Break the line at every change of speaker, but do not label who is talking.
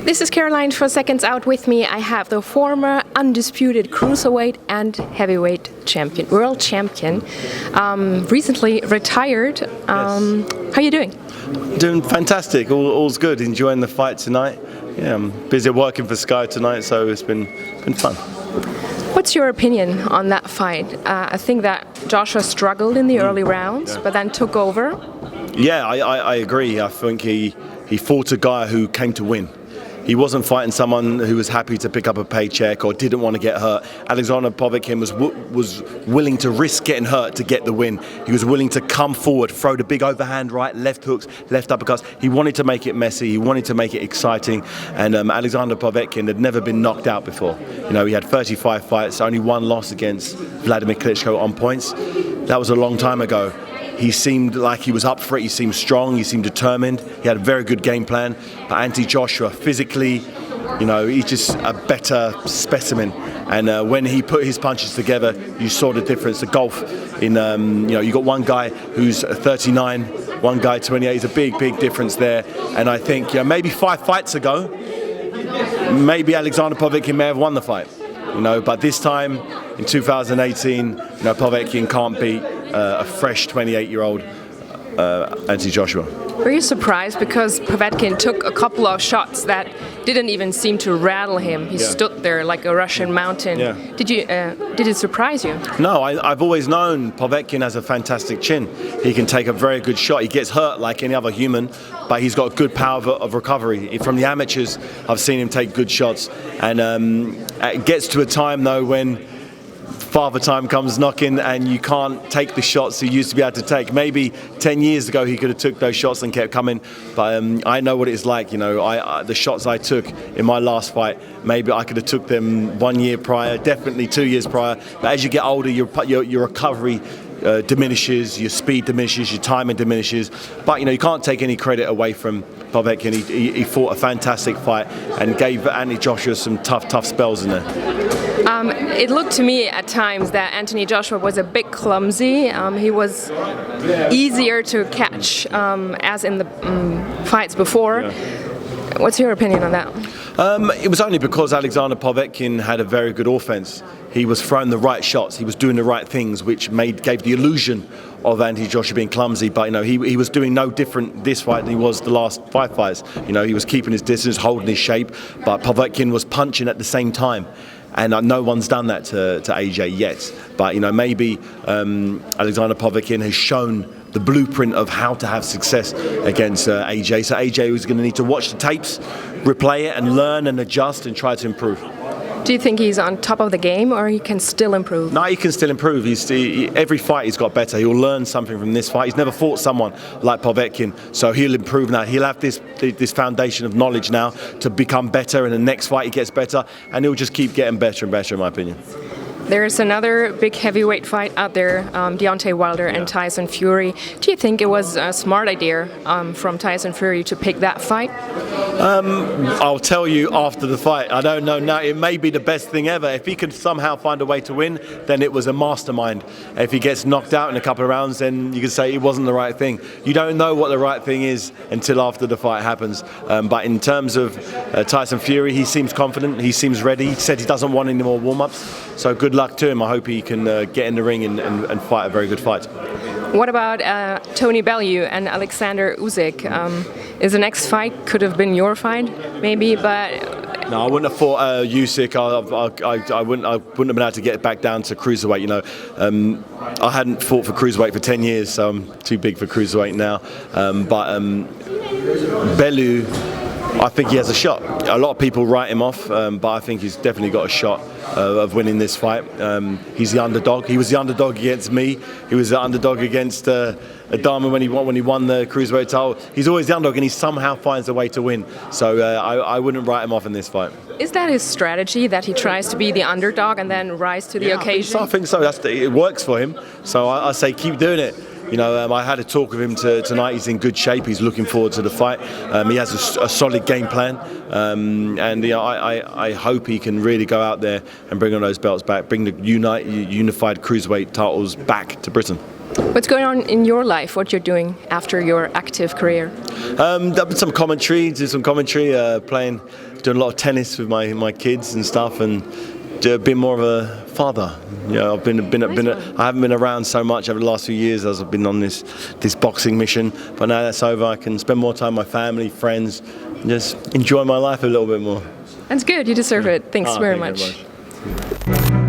This is Caroline for Seconds Out. With me I have the former undisputed cruiserweight and heavyweight champion, world champion, recently retired.
Yes.
How are you doing?
Doing fantastic. All's good. Enjoying the fight tonight. Yeah, I'm busy working for Sky tonight, so it's been fun.
What's your opinion on that fight? I think that Joshua struggled in the early rounds, but then took over.
Yeah, I agree. I think he fought a guy who came to win. He wasn't fighting someone who was happy to pick up a paycheck or didn't want to get hurt. Alexander Povetkin was willing to risk getting hurt to get the win. He was willing to come forward, throw the big overhand right, left hooks, left uppercuts. He wanted to make it messy. He wanted to make it exciting. And Alexander Povetkin had never been knocked out before. You know, he had 35 fights, only one loss against Vladimir Klitschko on points. That was a long time ago. He seemed like he was up for it. He seemed strong. He seemed determined. He had a very good game plan. But Joshua, physically, you know, he's just a better specimen. And when he put his punches together, you saw the difference. The gulf in, you know, you got one guy who's 39, one guy 28. It's a big difference there. And I think, you know, maybe 5 fights ago, maybe Alexander Povetkin may have won the fight. You know, but this time in 2018, you know, Povetkin can't beat a fresh 28-year-old Joshua.
Were you surprised because Povetkin took a couple of shots that didn't even seem to rattle him? He stood there like a Russian mountain.
Yeah.
Did it surprise you?
No, I've always known Povetkin has a fantastic chin. He can take a very good shot. He gets hurt like any other human, but he's got good power of recovery. From the amateurs, I've seen him take good shots. And it gets to a time, though, when Father Time comes knocking and you can't take the shots he used to be able to take. Maybe 10 years ago he could have took those shots and kept coming, but I know what it's like. You know, the shots I took in my last fight, maybe I could have took them 1 year prior, definitely 2 years prior. But as you get older, your recovery diminishes, your speed diminishes, your timing diminishes. But you know, you can't take any credit away from Povetkin. He fought a fantastic fight and gave Joshua some tough spells in there.
It looked to me at times that Anthony Joshua was a bit clumsy. He was easier to catch as in the fights before. Yeah. What's your opinion on that?
It was only because Alexander Povetkin had a very good offense. He was throwing the right shots. He was doing the right things, which gave the illusion of Anthony Joshua being clumsy. But you know, he was doing no different this fight than he was the last 5 fights. You know, he was keeping his distance, holding his shape, but Povetkin was punching at the same time. And no one's done that to AJ yet. But you know, maybe Alexander Povetkin has shown the blueprint of how to have success against AJ. So AJ was going to need to watch the tapes, replay it, and learn and adjust and try to improve.
Do you think he's on top of the game, or he can still improve?
No, he can still improve. Every fight he's got better. He'll learn something from this fight. He's never fought someone like Povetkin, so he'll improve now. He'll have this foundation of knowledge now to become better, and the next fight he gets better, and he'll just keep getting better and better, in my opinion.
There's another big heavyweight fight out there, Deontay Wilder and Tyson Fury. Do you think it was a smart idea from Tyson Fury to pick that fight?
I'll tell you after the fight. I don't know now. It may be the best thing ever. If he can somehow find a way to win, then it was a mastermind. If he gets knocked out in a couple of rounds, then you can say it wasn't the right thing. You don't know what the right thing is until after the fight happens. But in terms of Tyson Fury, he seems confident. He seems ready. He said he doesn't want any more warm-ups. So good luck to him. I hope he can get in the ring and fight a very good fight.
What about Tony Bellew and Alexander Usyk? Is the next fight could have been your fight, maybe, but
no, I wouldn't have fought Usyk. I wouldn't have been able to get back down to cruiserweight. You know, I hadn't fought for cruiserweight for 10 years, so I'm too big for cruiserweight now. But Bellew, I think he has a shot. A lot of people write him off, but I think he's definitely got a shot of winning this fight. He's the underdog. He was the underdog against me. He was the underdog against Adama when he won the cruiserweight title. He's always the underdog, and he somehow finds a way to win. So I wouldn't write him off in this fight.
Is that his strategy, that he tries to be the underdog and then rise to the occasion?
I think so. It works for him. So I say keep doing it. You know, I had a talk with him tonight. He's in good shape. He's looking forward to the fight. He has a solid game plan, and you know, I hope he can really go out there and bring on those belts back, bring the unified cruiserweight titles back to Britain.
What's going on in your life? What you're doing after your active career?
Some commentary, playing, doing a lot of tennis with my kids and stuff, and been more of a father. You know, I haven't been around so much over the last few years as I've been on this boxing mission. But now that's over, I can spend more time with my family, friends, and just enjoy my life a little bit more.
That's good. You deserve it. Thanks very
thank you
much.
very much.